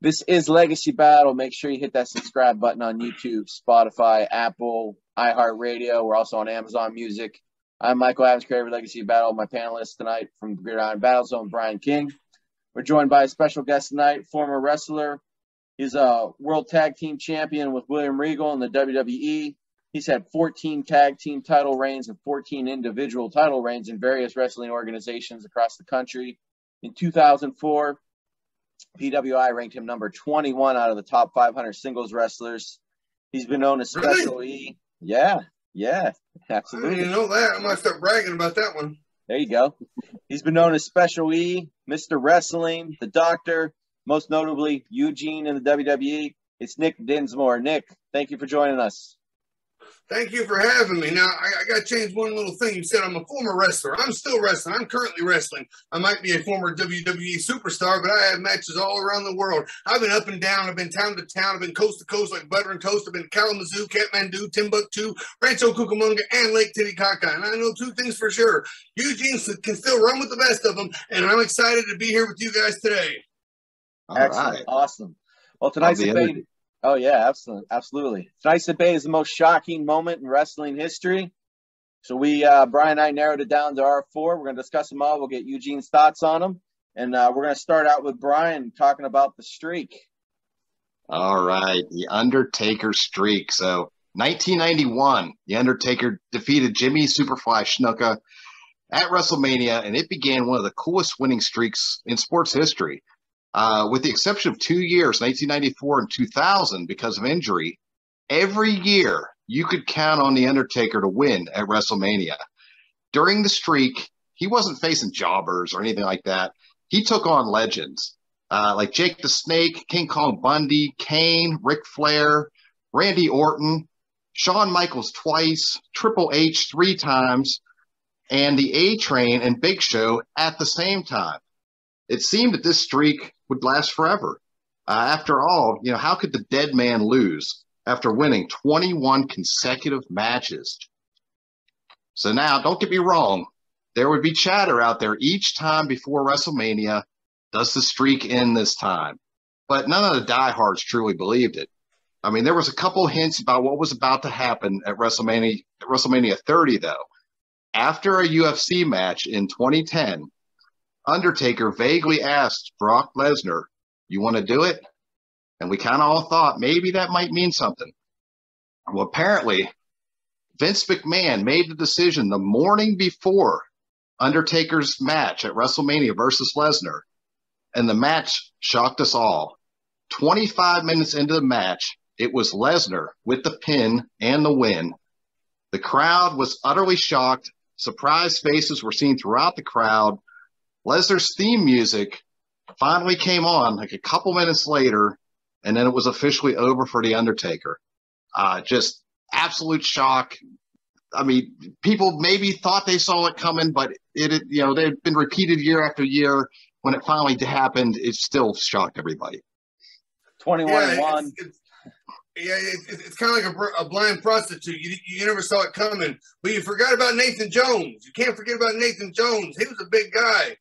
This is Legacy Battle. Make sure you hit that subscribe button on YouTube, Spotify, Apple, iHeartRadio. We're also on Amazon Music. I'm Michael Adams, creator of Legacy Battle. My panelists tonight from Gridiron Battle Zone, Brian King. We're joined by a special guest tonight, former wrestler. He's a world tag team champion with William Regal in the WWE. He's had 14 tag team title reigns and 14 individual title reigns in various wrestling organizations across the country. In 2004, PWI ranked him number 21 out of the top 500 singles wrestlers. He's been known as Special E. Yeah, absolutely. I didn't know that. I might start bragging about that one. There you go. He's been known as Special E, Mr. Wrestling, the Doctor, most notably Eugene in the WWE. It's Nick Dinsmore. Nick, thank you for joining us. Thank you for having me. Now, I got to change one little thing. You said I'm a former wrestler. I'm still wrestling. I'm currently wrestling. I might be a former WWE superstar, but I have matches all around the world. I've been up and down. I've been town to town. I've been coast to coast like butter and toast. I've been Kalamazoo, Kathmandu, Timbuktu, Rancho Cucamonga, and Lake Titicaca. And I know two things for sure. Eugene can still run with the best of them, and I'm excited to be here with you guys today. Excellent. Right. Awesome. Well, tonight's debate. Oh, yeah, absolutely. Tonight's debate is the most shocking moment in wrestling history. So Brian and I narrowed it down to our four. We're going to discuss them all. We'll get Eugene's thoughts on them. And we're going to start out with Brian talking about the streak. All right, the Undertaker Streak. So 1991, the Undertaker defeated Jimmy Superfly Snuka at WrestleMania, and it began one of the coolest winning streaks in sports history. With the exception of 2 years, 1994 and 2000, because of injury, every year you could count on The Undertaker to win at WrestleMania. During the streak, he wasn't facing jobbers or anything like that. He took on legends like Jake the Snake, King Kong Bundy, Kane, Ric Flair, Randy Orton, Shawn Michaels twice, Triple H 3 times, and the A-Train and Big Show at the same time. It seemed that this streak would last forever. After all, how could the dead man lose after winning 21 consecutive matches? So now, don't get me wrong, there would be chatter out there each time before WrestleMania, does the streak end this time? But none of the diehards truly believed it. I mean, there was a couple hints about what was about to happen at WrestleMania 30, though. After a UFC match in 2010, Undertaker vaguely asked Brock Lesnar, "You want to do it?" And we kind of all thought maybe that might mean something. Well, apparently, Vince McMahon made the decision the morning before Undertaker's match at WrestleMania versus Lesnar, and the match shocked us all. 25 minutes into the match, it was Lesnar with the pin and the win. The crowd was utterly shocked. Surprised faces were seen throughout the crowd. Lesnar's theme music finally came on like a couple minutes later, and then it was officially over for The Undertaker. Just absolute shock. I mean, people maybe thought they saw it coming, but it had been repeated year after year. When it finally happened, it still shocked everybody. 21-1. It's kind of like a blind prostitute. You never saw it coming, but you forgot about Nathan Jones. You can't forget about Nathan Jones. He was a big guy.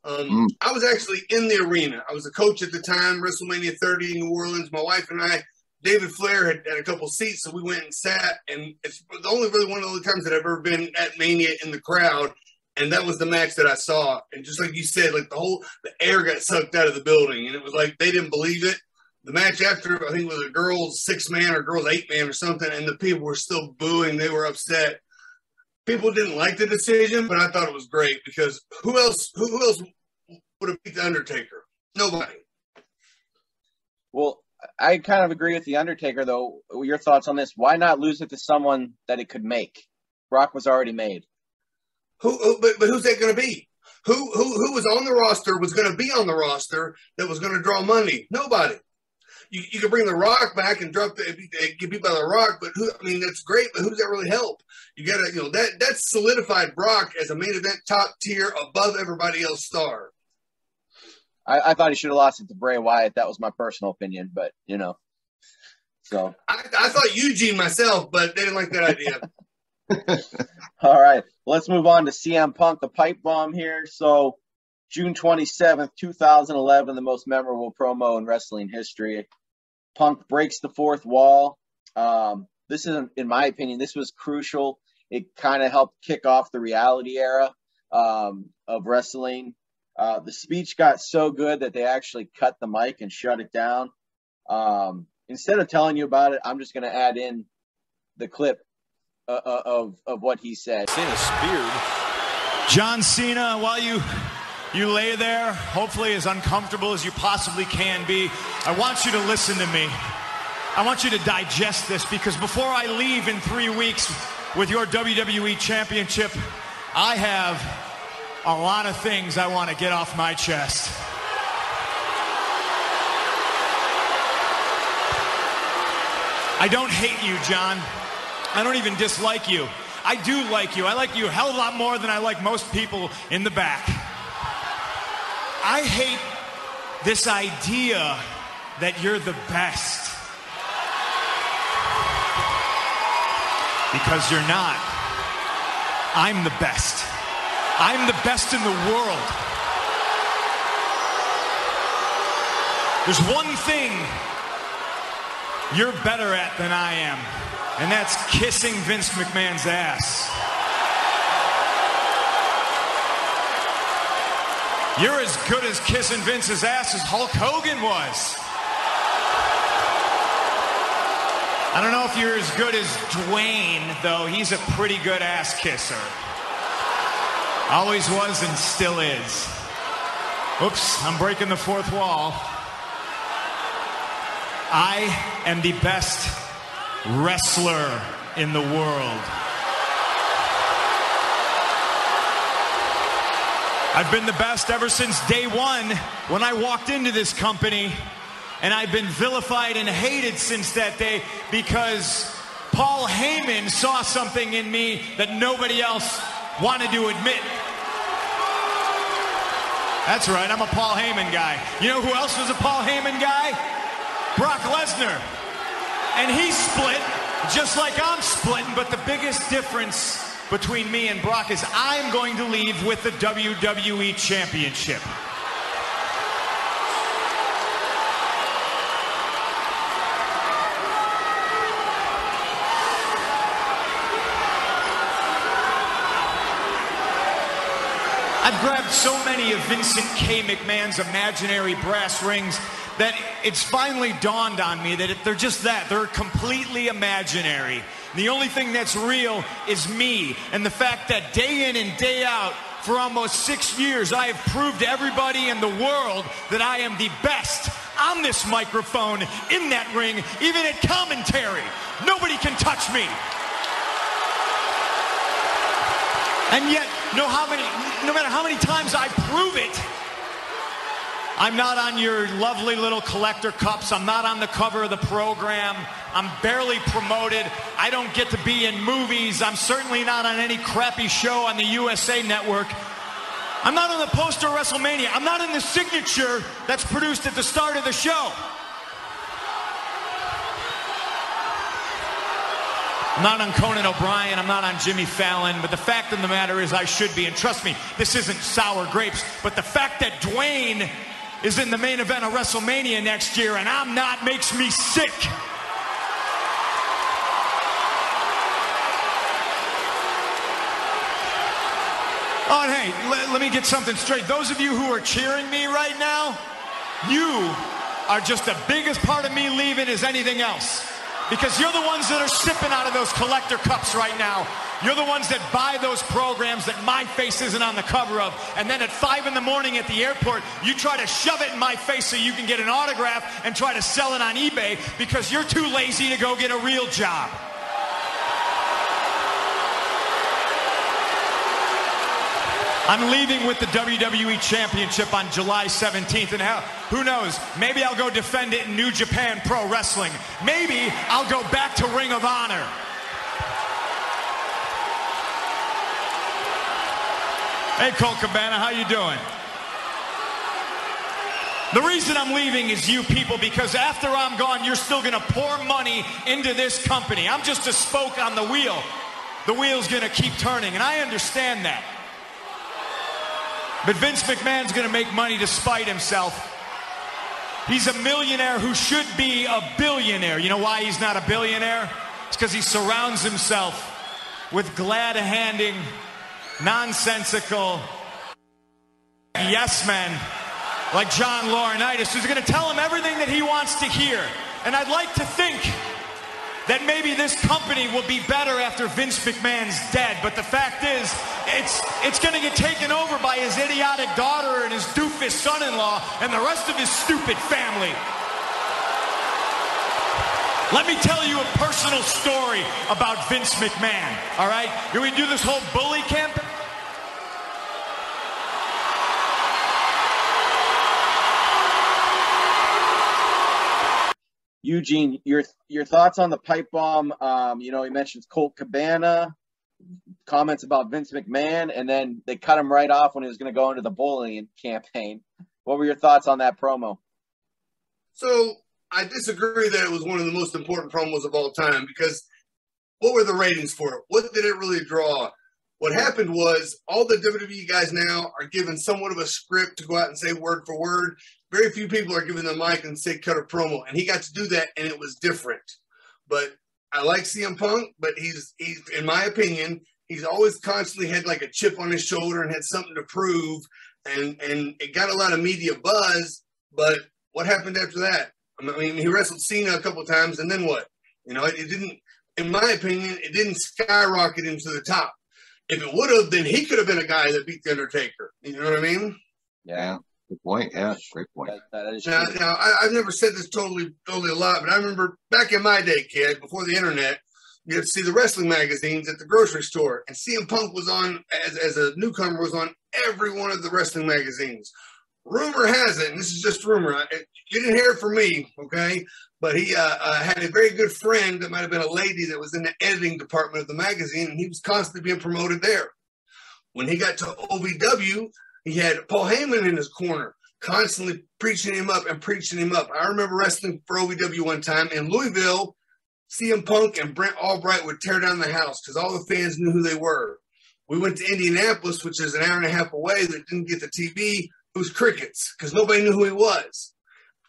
I was actually in the arena. I was a coach at the time, WrestleMania 30 in New Orleans. My wife and I, David Flair had a couple seats, so we went and sat. And it's only really one of the only times that I've ever been at Mania in the crowd. And that was the match that I saw. And just like you said, like the air got sucked out of the building. And it was like they didn't believe it. The match after, I think it was a girls 6-man or girls 8-man or something, and the people were still booing. They were upset. People didn't like the decision, but I thought it was great because who else would have beat The Undertaker? Nobody. Well, I kind of agree with The Undertaker, though. Your thoughts on this? Why not lose it to someone that it could make? Brock was already made. But who's that going to be? Who was on the roster was going to be on the roster that was going to draw money? Nobody. You can bring The Rock back and get beat by The Rock, but that's great, but who does that really help? You got to, that's solidified Brock as a main event top tier above everybody else star. I thought he should have lost it to Bray Wyatt. That was my personal opinion, but so I thought Eugene myself, but they didn't like that idea. All right, let's move on to CM Punk, the pipe bomb here. So June 27th, 2011, the most memorable promo in wrestling history. Punk breaks the fourth wall. This is, in my opinion, this was crucial. It kind of helped kick off the reality era of wrestling. The speech got so good that they actually cut the mic and shut it down. Instead of telling you about it, I'm just going to add in the clip of what he said. Cena speared. John Cena, while you lay there, hopefully as uncomfortable as you possibly can be, I want you to listen to me. I want you to digest this, because before I leave in 3 weeks with your WWE Championship, I have a lot of things I want to get off my chest. I don't hate you, John. I don't even dislike you. I do like you. I like you a hell of a lot more than I like most people in the back. I hate this idea that you're the best. Because you're not. I'm the best. I'm the best in the world. There's one thing you're better at than I am, and that's kissing Vince McMahon's ass. You're as good as kissing Vince's ass as Hulk Hogan was. I don't know if you're as good as Dwayne, though. He's a pretty good ass kisser. Always was and still is. Oops, I'm breaking the fourth wall. I am the best wrestler in the world. I've been the best ever since day one when I walked into this company, and I've been vilified and hated since that day because Paul Heyman saw something in me that nobody else wanted to admit. That's right, I'm a Paul Heyman guy. You know who else was a Paul Heyman guy? Brock Lesnar. And he's split, just like I'm splitting, but the biggest difference between me and Brock is I'm going to leave with the WWE Championship. I've grabbed so many of Vincent K. McMahon's imaginary brass rings that it's finally dawned on me that they're just that. They're completely imaginary. The only thing that's real is me, and the fact that day in and day out for almost 6 years I have proved to everybody in the world that I am the best on this microphone, in that ring, even at commentary. Nobody can touch me. And yet, no matter how many times I prove it, I'm not on your lovely little collector cups. I'm not on the cover of the program. I'm barely promoted. I don't get to be in movies. I'm certainly not on any crappy show on the USA Network. I'm not on the poster of WrestleMania. I'm not in the signature that's produced at the start of the show. I'm not on Conan O'Brien, I'm not on Jimmy Fallon, but the fact of the matter is I should be. And trust me, this isn't sour grapes, but the fact that Dwayne is in the main event of WrestleMania next year and I'm not makes me sick. Oh, and hey, let me get something straight. Those of you who are cheering me right now, you are just the biggest part of me leaving as anything else. Because you're the ones that are sipping out of those collector cups right now. You're the ones that buy those programs that my face isn't on the cover of. And then at 5 in the morning at the airport, you try to shove it in my face so you can get an autograph and try to sell it on eBay because you're too lazy to go get a real job. I'm leaving with the WWE Championship on July 17th, and hell, who knows, maybe I'll go defend it in New Japan Pro Wrestling. Maybe I'll go back to Ring of Honor. Hey, Colt Cabana, how you doing? The reason I'm leaving is you people, because after I'm gone, you're still going to pour money into this company. I'm just a spoke on the wheel. The wheel's going to keep turning, and I understand that. But Vince McMahon's going to make money to spite himself. He's a millionaire who should be a billionaire. You know why he's not a billionaire? It's because he surrounds himself with glad-handing, nonsensical yes men like John Laurinaitis, who's going to tell him everything that he wants to hear. And I'd like to think that maybe this company will be better after Vince McMahon's dead. But the fact is, it's going to get taken over by his idiotic daughter and his doofus son-in-law and the rest of his stupid family. Let me tell you a personal story about Vince McMahon, all right? Can we do this whole bully camp? Eugene, your thoughts on the pipe bomb? He mentions Colt Cabana, comments about Vince McMahon, and then they cut him right off when he was going to go into the bullying campaign. What were your thoughts on that promo? So I disagree that it was one of the most important promos of all time, because what were the ratings for it? What did it really draw? What happened was all the WWE guys now are given somewhat of a script to go out and say word for word. Very few people are given the mic and say cut a promo. And he got to do that, and it was different. But I like CM Punk, but he's in my opinion, he's always constantly had like a chip on his shoulder and had something to prove. And it got a lot of media buzz. But what happened after that? I mean, he wrestled Cena a couple times, and then what? It didn't, in my opinion, it didn't skyrocket him to the top. If it would have, then he could have been a guy that beat the Undertaker. You know what I mean? Yeah, good point. Yeah, great point. That is now, I've never said this totally a lot, but I remember back in my day, kid, before the internet, you had to see the wrestling magazines at the grocery store, and CM Punk was on, as a newcomer, was on every one of the wrestling magazines. Rumor has it, and this is just rumor, you didn't hear it from me, okay? But he had a very good friend that might have been a lady that was in the editing department of the magazine, and he was constantly being promoted there. When he got to OVW, he had Paul Heyman in his corner, constantly preaching him up and preaching him up. I remember wrestling for OVW one time in Louisville. CM Punk and Brent Albright would tear down the house because all the fans knew who they were. We went to Indianapolis, which is an hour and a half away, that didn't get the TV. It was crickets because nobody knew who he was.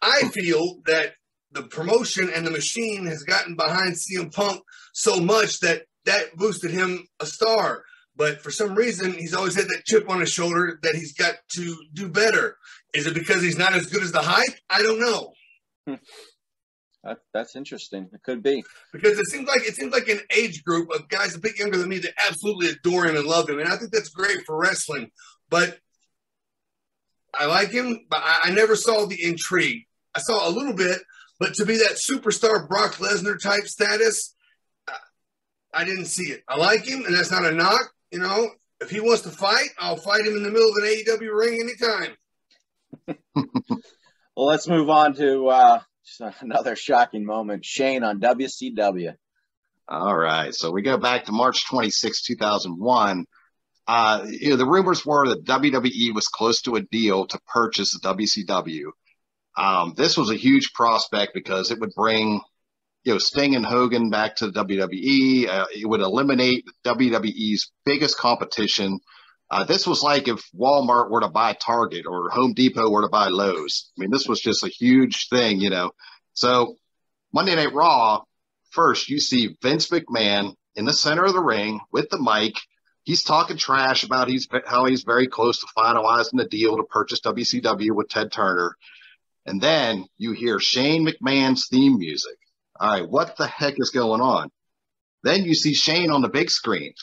I feel that the promotion and the machine has gotten behind CM Punk so much that boosted him a star. But for some reason, he's always had that chip on his shoulder that he's got to do better. Is it because he's not as good as the hype? I don't know. That's interesting. It could be. Because it seems like an age group of guys a bit younger than me that absolutely adore him and love him. And I think that's great for wrestling. But I like him, but I never saw the intrigue. I saw a little bit, but to be that superstar Brock Lesnar type status, I didn't see it. I like him, and that's not a knock. If he wants to fight, I'll fight him in the middle of an AEW ring anytime. Well, let's move on to another shocking moment. Shane on WCW. All right. So we go back to March 26, 2001. The rumors were that WWE was close to a deal to purchase WCW. This was a huge prospect because it would bring, Sting and Hogan back to the WWE. It would eliminate WWE's biggest competition. This was like if Walmart were to buy Target or Home Depot were to buy Lowe's. I mean, this was just a huge thing, So Monday Night Raw, first you see Vince McMahon in the center of the ring with the mic. He's talking trash about how he's very close to finalizing the deal to purchase WCW with Ted Turner. And then you hear Shane McMahon's theme music. All right, what the heck is going on? Then you see Shane on the big screen.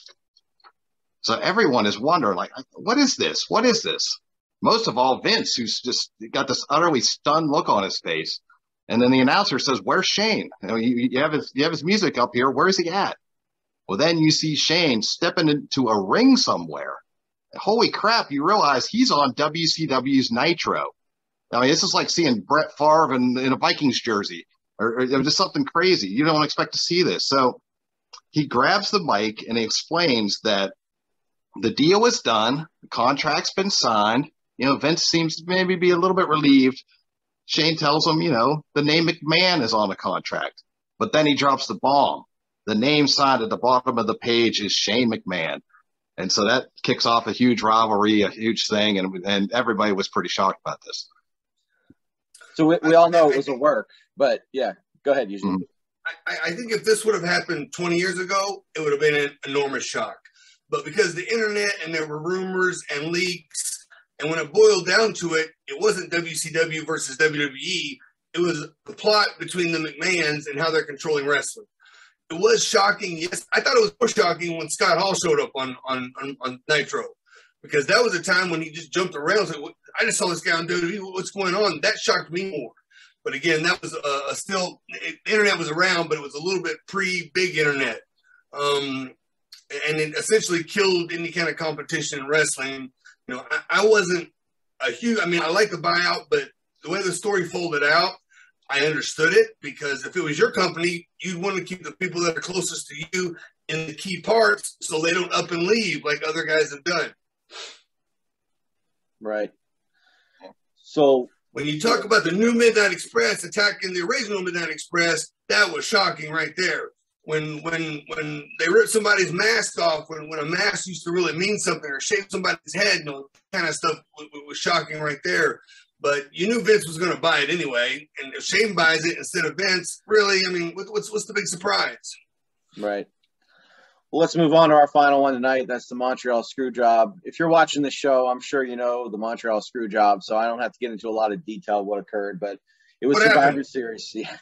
So everyone is wondering, like, what is this? What is this? Most of all, Vince, who's just got this utterly stunned look on his face. And then the announcer says, "Where's Shane? You have his music up here. Where is he at?" Well, then you see Shane stepping into a ring somewhere. Holy crap, you realize he's on WCW's Nitro. I mean, this is like seeing Brett Favre in a Vikings jersey or just something crazy. You don't expect to see this. So he grabs the mic and he explains that the deal is done. The contract's been signed. Vince seems to maybe be a little bit relieved. Shane tells him, the name McMahon is on the contract. But then he drops the bomb. The name signed at the bottom of the page is Shane McMahon. And so that kicks off a huge rivalry, a huge thing, and everybody was pretty shocked about this. So we all know it was a work, but yeah, go ahead, Eugene. I think if this would have happened 20 years ago, it would have been an enormous shock. But because the internet and there were rumors and leaks, and when it boiled down to it, it wasn't WCW versus WWE. It was the plot between the McMahons and how they're controlling wrestling. It was shocking. Yes, I thought it was more shocking when Scott Hall showed up on Nitro, because that was a time when he just jumped around. So I just saw this guy on WWE. What's going on? That shocked me more. But again, that was still the internet was around, but it was a little bit pre-big internet, and it essentially killed any kind of competition in wrestling. You know, I wasn't a huge. I mean, I like the buyout, but the way the story folded out, I understood it, because if it was your company, you'd want to keep the people that are closest to you in the key parts so they don't up and leave like other guys have done. Right. So when you talk about the new Midnight Express attacking the original Midnight Express, that was shocking right there. When they ripped somebody's mask off, when a mask used to really mean something, or shave somebody's head, you know, kind of stuff was shocking right there. But you knew Vince was going to buy it anyway, and if Shane buys it instead of Vince, really, I mean, what's the big surprise? Right. Well, let's move on to our final one tonight. That's the Montreal Screwjob. If you're watching the show, I'm sure you know the Montreal Screwjob, so I don't have to get into a lot of detail of what occurred, but it was Survivor Series. Yeah.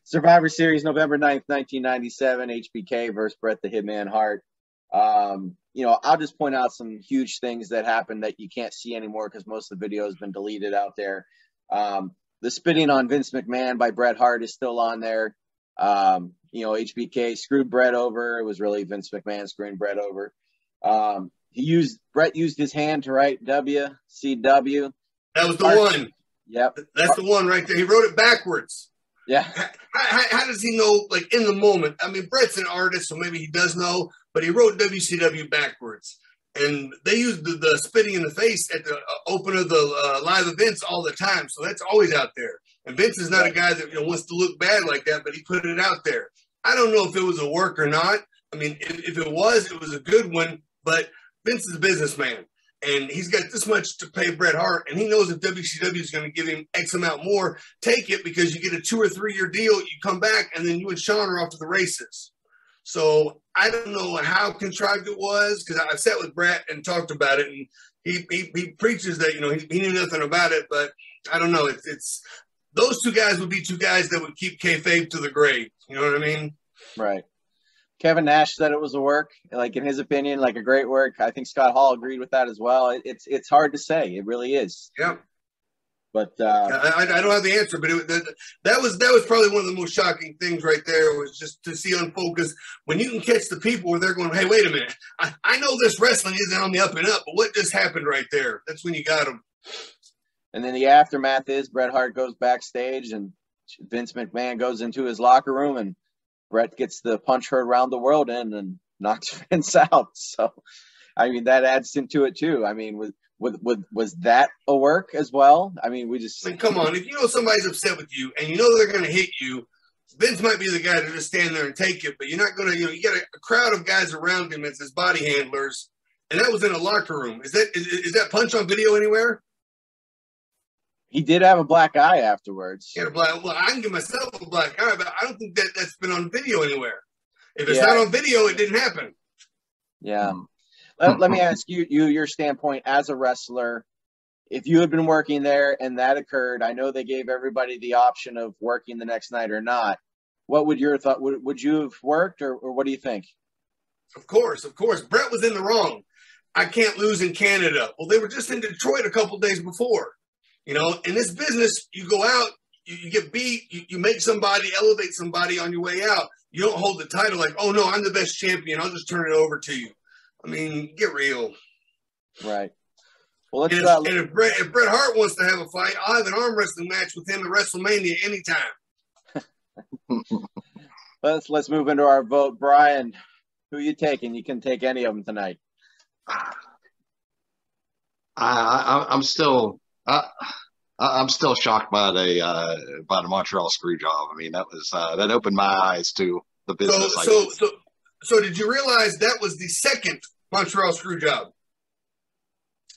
Survivor Series, November 9th, 1997, HBK versus Bret the Hitman Hart. You know, I'll just point out some huge things that happened that you can't see anymore because most of the video has been deleted out there. The spitting on Vince McMahon by Bret Hart is still on there. You know, HBK screwed Bret over. It was really Vince McMahon screwing Bret over. Bret used his hand to write WCW. That was the one. Yep. That's the one right there. He wrote it backwards. Yeah. How does he know, like, in the moment? I mean, Bret's an artist, so maybe he does know, but he wrote WCW backwards. And they used the spitting in the face at the open of the live events all the time, so that's always out there. And Vince is not a guy that, you know, wants to look bad like that, but he put it out there. I don't know if it was a work or not. I mean, if it was a good one, but Vince is a businessman. And he's got this much to pay Bret Hart, and he knows if WCW is going to give him X amount more, take it, because you get a 2 or 3 year deal, you come back, and then you and Sean are off to the races. So I don't know how contrived it was, because I've sat with Bret and talked about it, and he preaches that, you know, he knew nothing about it, but I don't know. It's those two guys would be two guys that would keep kayfabe to the grave. You know what I mean? Right. Kevin Nash said it was a work, like in his opinion, like a great work. I think Scott Hall agreed with that as well. It's hard to say. It really is. Yeah. But I don't have the answer, but that was probably one of the most shocking things right there, was just to see unfold, because when you can catch the people where they're going, hey, wait a minute, I know this wrestling isn't on the up and up, but what just happened right there? That's when you got them. And then the aftermath is Bret Hart goes backstage, and Vince McMahon goes into his locker room, and Bret gets the punch heard around the world in and knocks Vince out. So, I mean, that adds into it too. I mean, was that a work as well? I mean, come on. If you know somebody's upset with you and you know they're going to hit you, Vince might be the guy to just stand there and take it, but you're not going to, you know, you got a crowd of guys around him as his body handlers, and that was in a locker room. Is that punch on video anywhere? He did have a black eye afterwards. Well, I can give myself a black eye, but I don't think that's been on video anywhere. If it's not on video, it didn't happen. Yeah. Let me ask you your standpoint as a wrestler. If you had been working there and that occurred, I know they gave everybody the option of working the next night or not. What would your thought? Would you have worked, or what do you think? Of course. Bret was in the wrong. I can't lose in Canada. Well, they were just in Detroit a couple days before. You know, in this business, you go out, you get beat, you make somebody, elevate somebody on your way out. You don't hold the title like, oh, no, I'm the best champion. I'll just turn it over to you. I mean, get real. Right. Well, let's, if Bret Hart wants to have a fight, I'll have an arm wrestling match with him at WrestleMania anytime. Let's move into our vote. Brian, who are you taking? You can take any of them tonight. I'm still shocked by the Montreal Screwjob. I mean, that opened my eyes to the business. So did you realize that was the second Montreal Screwjob.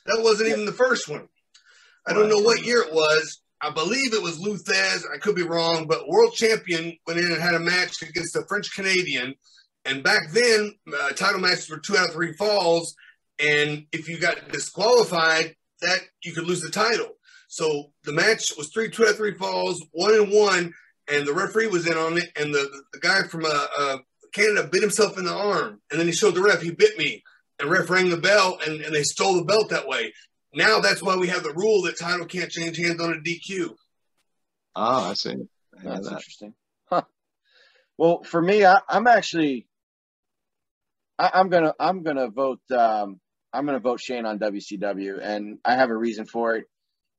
That wasn't even the first one. I don't know what year it was. I believe it was Luthez. I could be wrong, but world champion went in and had a match against a French Canadian. And back then, title matches were 2 out of 3 falls. And if you got disqualified, that you could lose the title. So the match was 2 out of 3 falls, 1-1, and the referee was in on it. And the guy from Canada bit himself in the arm. And then he showed the ref, he bit me. And ref rang the bell, and they stole the belt that way. Now that's why we have the rule that title can't change hands on a DQ. Oh, I see. That's interesting. Huh. Well, for me, I'm gonna vote. I'm gonna vote Shane on WCW, and I have a reason for it.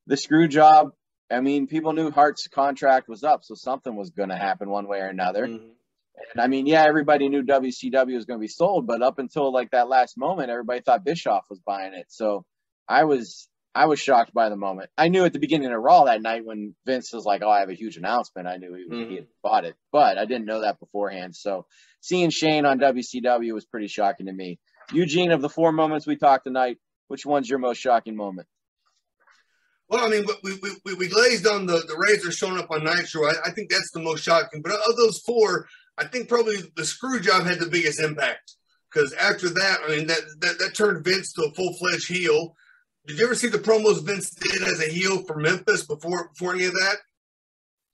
The screw job. I mean, people knew Hart's contract was up, so something was going to happen one way or another. Mm-hmm. And I mean, yeah, everybody knew WCW was going to be sold, but up until like that last moment, everybody thought Bischoff was buying it. So I was shocked by the moment. I knew at the beginning of Raw that night when Vince was like, "Oh, I have a huge announcement." I knew he had bought it, but I didn't know that beforehand. So seeing Shane on WCW was pretty shocking to me. Eugene, of the 4 moments we talked tonight, which one's your most shocking moment? Well, I mean, we glazed on the Razor showing up on Nitro. I think that's the most shocking. But of those 4, I think probably the screw job had the biggest impact. Because after that, I mean, that turned Vince to a full-fledged heel. Did you ever see the promos Vince did as a heel for Memphis before any of that?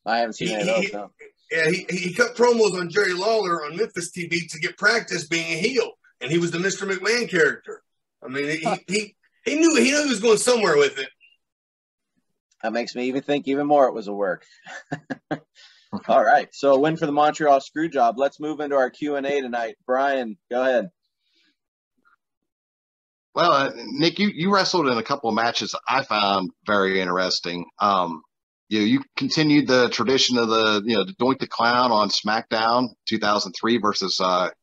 I haven't seen any of those, no. Yeah, he cut promos on Jerry Lawler on Memphis TV to get practice being a heel. And he was the Mr. McMahon character. I mean, he knew he was going somewhere with it. That makes me even think even more it was a work. All right. So a win for the Montreal Screwjob. Let's move into our Q&A tonight. Brian, go ahead. Well, Nick, you wrestled in a couple of matches I found very interesting. You continued the tradition of the Doink the Clown on SmackDown 2003 versus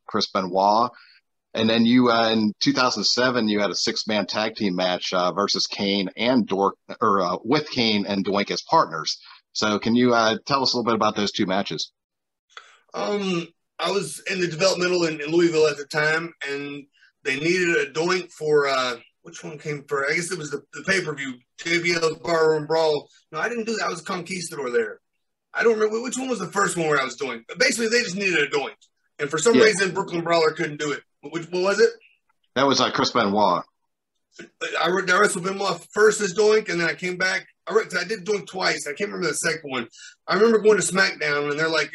Chris Benoit. And then you in 2007 you had a 6-man tag team match versus Kane and with Kane and Doink as partners. So can you tell us a little bit about those 2 matches? I was in the developmental in Louisville at the time, and they needed a Doink for which one came first? I guess it was the pay-per-view, JBL's Barroom Brawl. No, I didn't do that. I was a Conquistador there. I don't remember which one was the first one where I was doing. But basically, they just needed a Doink, and for some reason, Brooklyn Brawler couldn't do it. What was it? That was Chris Benoit. I wrestled Benoit first as Doink, and then I came back. I did Doink twice. I can't remember the second one. I remember going to SmackDown, and they're like,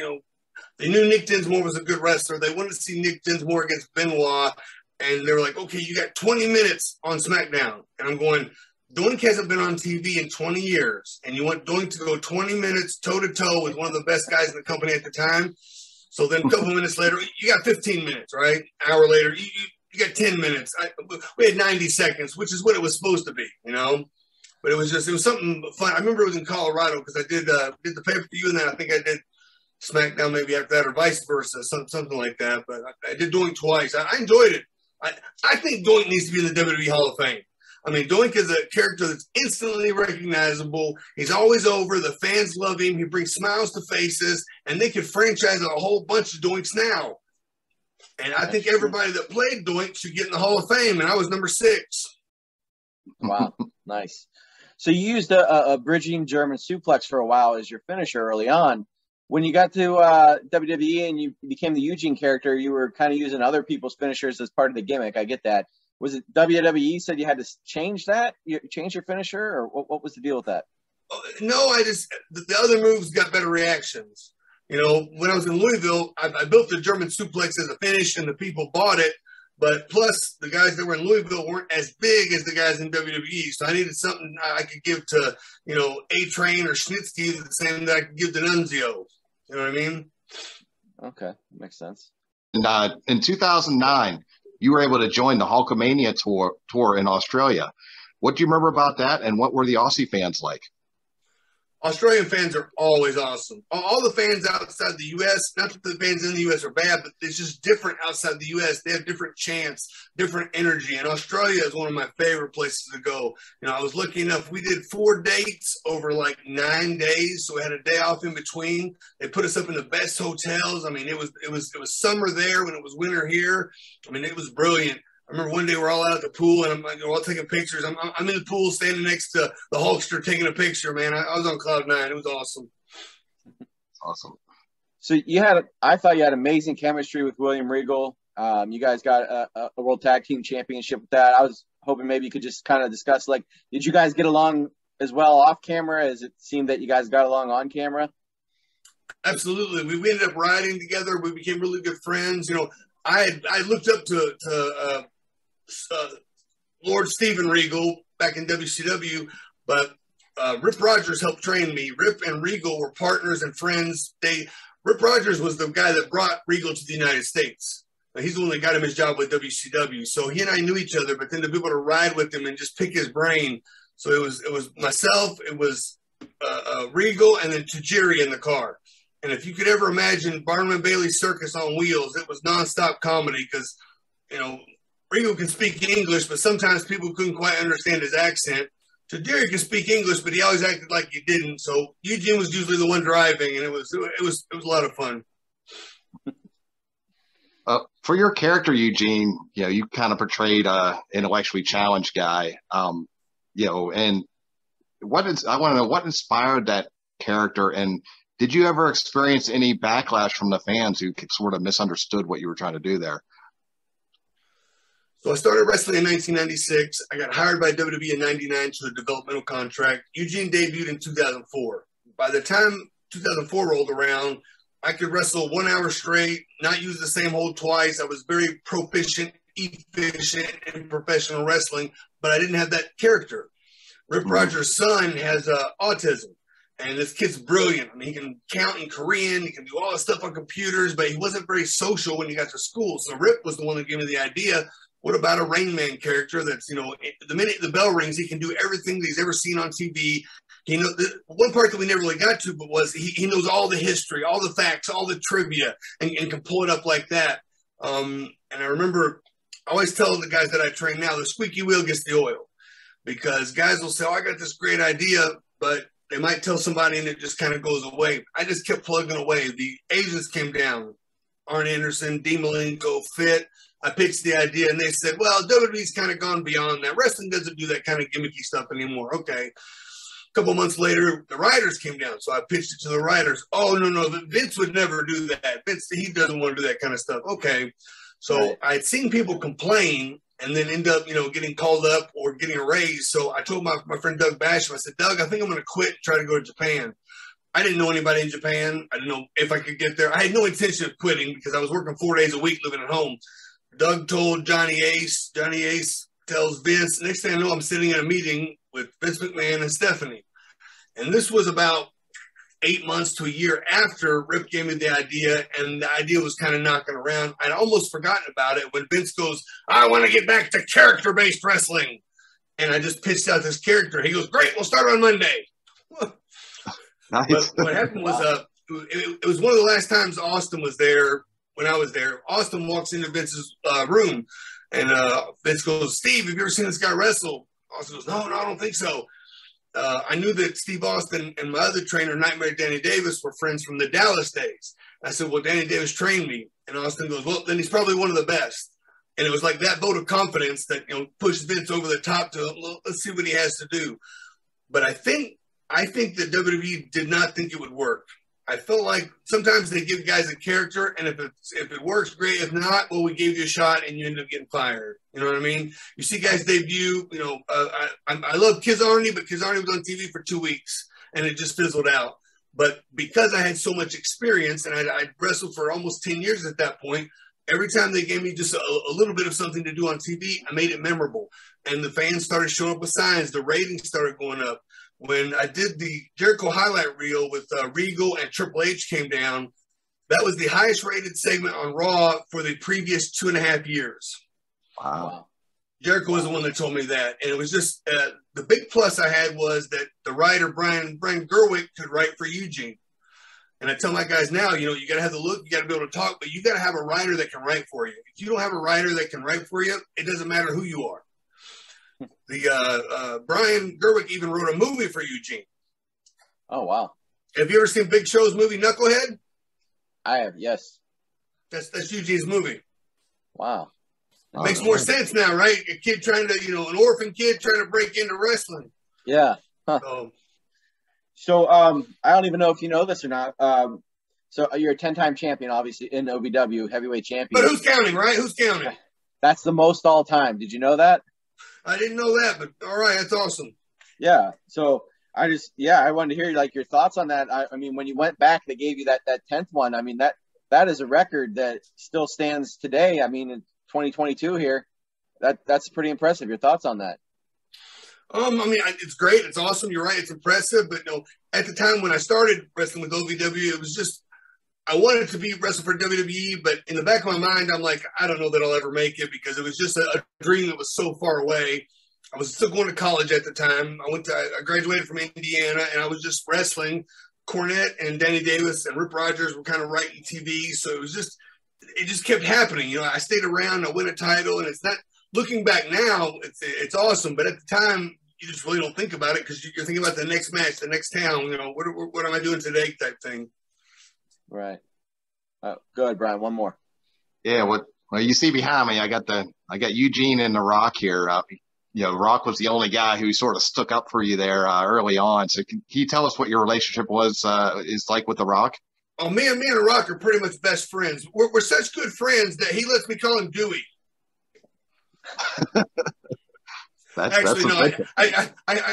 they knew Nick Dinsmore was a good wrestler. They wanted to see Nick Dinsmore against Benoit, and they were like, okay, you got 20 minutes on SmackDown. And I'm going, Doink hasn't been on TV in 20 years, and you want Doink to go 20 minutes toe-to-toe with one of the best guys in the company at the time? So then a couple minutes later, you got 15 minutes, right? An hour later, you got 10 minutes. We had 90 seconds, which is what it was supposed to be, But it was something fun. I remember it was in Colorado because I did the pay-per-view, and then I think I did SmackDown maybe after that or vice versa, something like that. But I did Doink twice. I enjoyed it. I think Doink needs to be in the WWE Hall of Fame. I mean, Doink is a character that's instantly recognizable. He's always over. The fans love him. He brings smiles to faces, and they could franchise a whole bunch of Doinks now. And I think everybody that played Doink should get in the Hall of Fame, and I was number 6. Wow, nice. So you used a bridging German suplex for a while as your finisher early on. When you got to WWE and you became the Eugene character, you were kind of using other people's finishers as part of the gimmick. I get that. Was it WWE said you had to change that? You change your finisher, or what was the deal with that? No, the other moves got better reactions. When I was in Louisville, I built the German suplex as a finish, and the people bought it. But plus, the guys that were in Louisville weren't as big as the guys in WWE. So I needed something I could give to, A-Train or Schnitzky the same that I could give to Nunzio. You know what I mean? Okay, makes sense. And in 2009, you were able to join the Hulkamania tour in Australia. What do you remember about that, and what were the Aussie fans like? Australian fans are always awesome. All the fans outside the U.S., not that the fans in the U.S. are bad, but it's just different outside the U.S. They have different chants, different energy. And Australia is one of my favorite places to go. I was lucky enough. We did 4 dates over like 9 days, so we had a day off in between. They put us up in the best hotels. I mean, it was summer there when it was winter here. I mean, it was brilliant. I remember one day we're all out at the pool, and we're all taking pictures. I'm in the pool standing next to the Hulkster taking a picture, man. I was on cloud nine. It was awesome. Awesome. So I thought you had amazing chemistry with William Regal. You guys got a World Tag Team Championship with that. I was hoping maybe you could just kind of discuss, like, did you guys get along as well off camera as it seemed that you guys got along on camera? Absolutely. We ended up riding together. We became really good friends. You know, I looked up to Lord Steven Regal back in WCW, but Rip Rogers helped train me. Rip and Regal were partners and friends. Rip Rogers was the guy that brought Regal to the United States. He's the one that got him his job with WCW. So he and I knew each other, but then to be able to ride with him and just pick his brain. So it was myself, it was Regal, and then Tajiri in the car. And if you could ever imagine Barnum and Bailey's Circus on wheels, it was nonstop comedy because, you know, Regal can speak English, but sometimes people couldn't quite understand his accent. Tajiri can speak English, but he always acted like he didn't. So Eugene was usually the one driving, and it was a lot of fun. For your character, Eugene, you know, you kind of portrayed a intellectually challenged guy. You know, and I want to know what inspired that character, and did you ever experience any backlash from the fans who sort of misunderstood what you were trying to do there? So I started wrestling in 1996. I got hired by WWE in 99 to a developmental contract. Eugene debuted in 2004. By the time 2004 rolled around, I could wrestle 1 hour straight, not use the same hold twice. I was very proficient, efficient in professional wrestling, but I didn't have that character. Rip Rogers' son has autism. And this kid's brilliant. I mean, he can count in Korean. He can do all this stuff on computers, but he wasn't very social when he got to school. So Rip was the one that gave me the idea. What about a Rain Man character that's, you know, the minute the bell rings, he can do everything that he's ever seen on TV. He knows one part that we never really got to, but was he knows all the history, all the facts, all the trivia, and can pull it up like that. And I remember I always tell the guys that I train now, the squeaky wheel gets the oil, because guys will say, oh, I got this great idea, but they might tell somebody and it just kind of goes away. I just kept plugging away. The agents came down, Arn Anderson, Dean Malenko, Fit. I pitched the idea and they said, well, WWE's kind of gone beyond that. Wrestling doesn't do that kind of gimmicky stuff anymore. Okay. A couple months later, the writers came down. So I pitched it to the writers. Oh, no, Vince would never do that. Vince, he doesn't want to do that kind of stuff. Okay. So I'd seen people complain and then end up, you know, getting called up or getting a raise. So I told my friend Doug Basham, I said, Doug, I think I'm going to quit and try to go to Japan. I didn't know anybody in Japan. I didn't know if I could get there. I had no intention of quitting because I was working 4 days a week living at home. Doug told Johnny Ace. Johnny Ace tells Vince. Next thing I know, I'm sitting in a meeting with Vince McMahon and Stephanie. And this was about 8 months to a year after Rip gave me the idea, and the idea was kind of knocking around. I'd almost forgotten about it when Vince goes, I want to get back to character-based wrestling. And I just pitched out this character. He goes, great, we'll start on Monday. Nice. But what happened was it was one of the last times Austin was there when I was there. Austin walks into Vince's room, and Vince goes, Steve, have you ever seen this guy wrestle? Austin goes, no, I don't think so. I knew that Steve Austin and my other trainer, Nightmare Danny Davis, were friends from the Dallas days. I said, well, Danny Davis trained me. And Austin goes, well, then he's probably one of the best. And it was like that vote of confidence that, you know, pushed Vince over the top to, well, let's see what he has to do. But I think that WWE did not think it would work. I felt like sometimes they give guys a character, and if it works, great. If not, well, we gave you a shot, and you end up getting fired. You know what I mean? You see guys debut. You know, I love Kizarny, but Kizarny was on TV for 2 weeks, and it just fizzled out. But because I had so much experience, and I wrestled for almost 10 years at that point, every time they gave me just a little bit of something to do on TV, I made it memorable. And the fans started showing up with signs. The ratings started going up. When I did the Jericho highlight reel with Regal and Triple H came down, that was the highest rated segment on Raw for the previous 2.5 years. Wow. Jericho was the one that told me that. And it was just the big plus I had was that the writer, Brian Gerwick, could write for Eugene. And I tell my guys now, you know, you got to have the look, you got to be able to talk, but you got to have a writer that can write for you. If you don't have a writer that can write for you, it doesn't matter who you are. The Brian Gerwick even wrote a movie for Eugene. Oh, wow. Have you ever seen Big Show's movie Knucklehead? I have, yes. That's Eugene's movie. Wow. Makes more sense now, right? A kid trying to, an orphan kid trying to break into wrestling. Yeah. Huh. So I don't even know if you know this or not. So you're a 10-time champion, obviously, in OVW, heavyweight champion. But who's counting, right? Who's counting? That's the most all time. Did you know that? I didn't know that, but all right, that's awesome. Yeah. So I wanted to hear your thoughts on that. I mean, when you went back, they gave you that 10th one. I mean, that is a record that still stands today. I mean, in 2022 here, that's pretty impressive. Your thoughts on that? I mean, it's great. It's awesome. You're right. It's impressive. But at the time when I started wrestling with OVW, it was just, I wanted to be wrestling for WWE, but in the back of my mind, I'm like, I don't know that I'll ever make it because it was just a dream that was so far away. I was still going to college at the time. I graduated from Indiana, and I was just wrestling. Cornette and Danny Davis and Rip Rogers were kind of writing TV, so it just kept happening. I stayed around. I win a title, and it's not. Looking back now, it's awesome, but at the time, you just really don't think about it because you're thinking about the next match, the next town. What am I doing today? Type thing. Right. Go ahead, Brian. One more. Yeah. Well, you see behind me, I got Eugene and The Rock here. Rock was the only guy who sort of stuck up for you there early on. So can you tell us what your relationship is like with The Rock? Oh, me and The Rock are pretty much best friends. We're such good friends that he lets me call him Dewey. Actually, no. I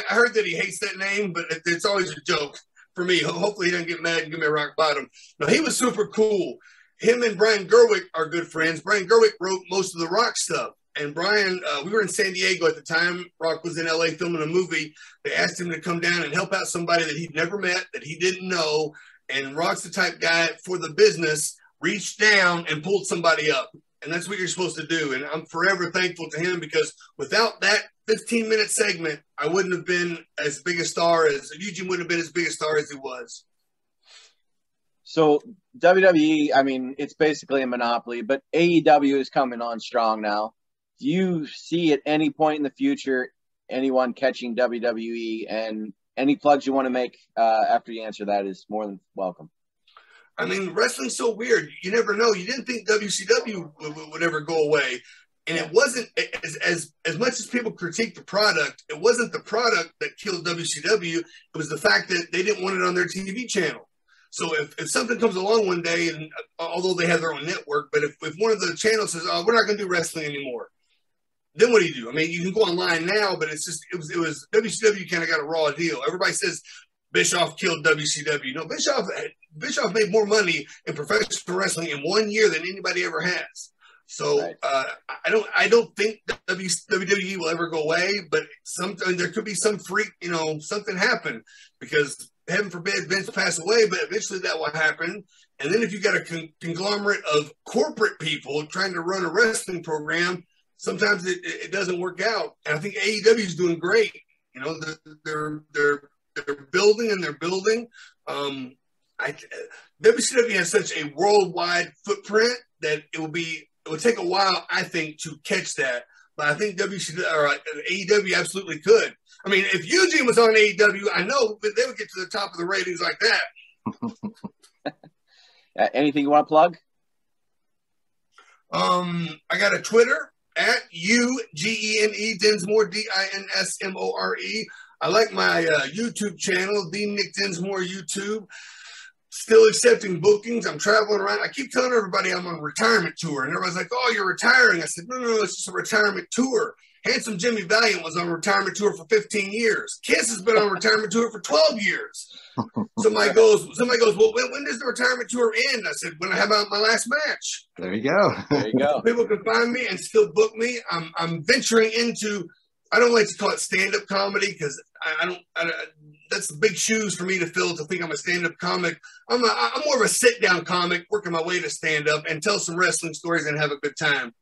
heard that he hates that name, but it's always a joke for me. Hopefully, he doesn't get mad and give me a rock bottom. No, he was super cool. Him and Brian Gerwick are good friends. Brian Gerwick wrote most of the Rock stuff. And Brian, we were in San Diego at the time. Rock was in LA filming a movie. They asked him to come down and help out somebody that he'd never met, that he didn't know. And Rock's the type guy for the business, reached down and pulled somebody up. And that's what you're supposed to do. And I'm forever thankful to him because without that 15-minute segment, I wouldn't have been as big a star as Eugene wouldn't have been as big a star as he was. So WWE, I mean, it's basically a monopoly, but AEW is coming on strong now. Do you see at any point in the future anyone catching WWE? And any plugs you want to make after you answer that is more than welcome. I mean, wrestling's so weird. You never know. You didn't think WCW would ever go away. And it wasn't, as much as people critique the product, it wasn't the product that killed WCW. It was the fact that they didn't want it on their TV channel. So if something comes along one day, and although they have their own network, but if one of the channels says, oh, we're not going to do wrestling anymore, then what do? I mean, you can go online now, but it was WCW kind of got a raw deal. Everybody says Bischoff killed WCW. No, Bischoff made more money in professional wrestling in 1 year than anybody ever has. So right. I don't think WWE will ever go away, but there could be some freak, something happen because heaven forbid Vince pass away, but eventually that will happen. And then if you got a conglomerate of corporate people trying to run a wrestling program, sometimes it doesn't work out. And I think AEW is doing great. They're building and they're building. WCW has such a worldwide footprint that it would take a while, I think, to catch that. But I think AEW absolutely could. I mean, if Eugene was on AEW, I know they would get to the top of the ratings like that. Anything you want to plug? I got a Twitter at Eugene Dinsmore, Dinsmore. I like my YouTube channel, The Nick Dinsmore YouTube. Still accepting bookings. I'm traveling around. I keep telling everybody I'm on a retirement tour. And everybody's like, oh, you're retiring. I said, no, it's just a retirement tour. Handsome Jimmy Valiant was on a retirement tour for 15 years. Kiss has been on a retirement tour for 12 years. Somebody goes, well, when does the retirement tour end? I said, when I have my last match. There you go. People can find me and still book me. I'm venturing into, I don't like to call it stand-up comedy because that's big shoes for me to fill to think I'm a stand-up comic. I'm more of a sit-down comic, working my way to stand-up and tell some wrestling stories and have a good time.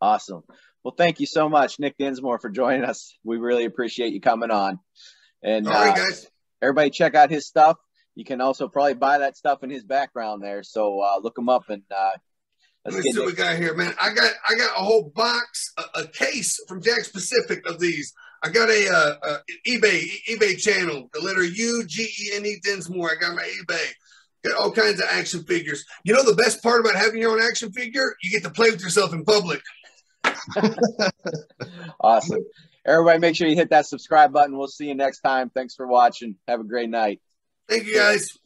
Awesome. Well, thank you so much, Nick Dinsmore, for joining us. We really appreciate you coming on. And all right, guys. Everybody check out his stuff. You can also probably buy that stuff in his background there. So look him up and let's see what we got here, man. I got a whole box, a case from Jack's Pacific of these. I got a eBay channel, the letter Eugene Dinsmore. I got my eBay. Got all kinds of action figures. The best part about having your own action figure? You get to play with yourself in public. Awesome. Everybody, make sure you hit that subscribe button. We'll see you next time. Thanks for watching. Have a great night. Thank you, guys.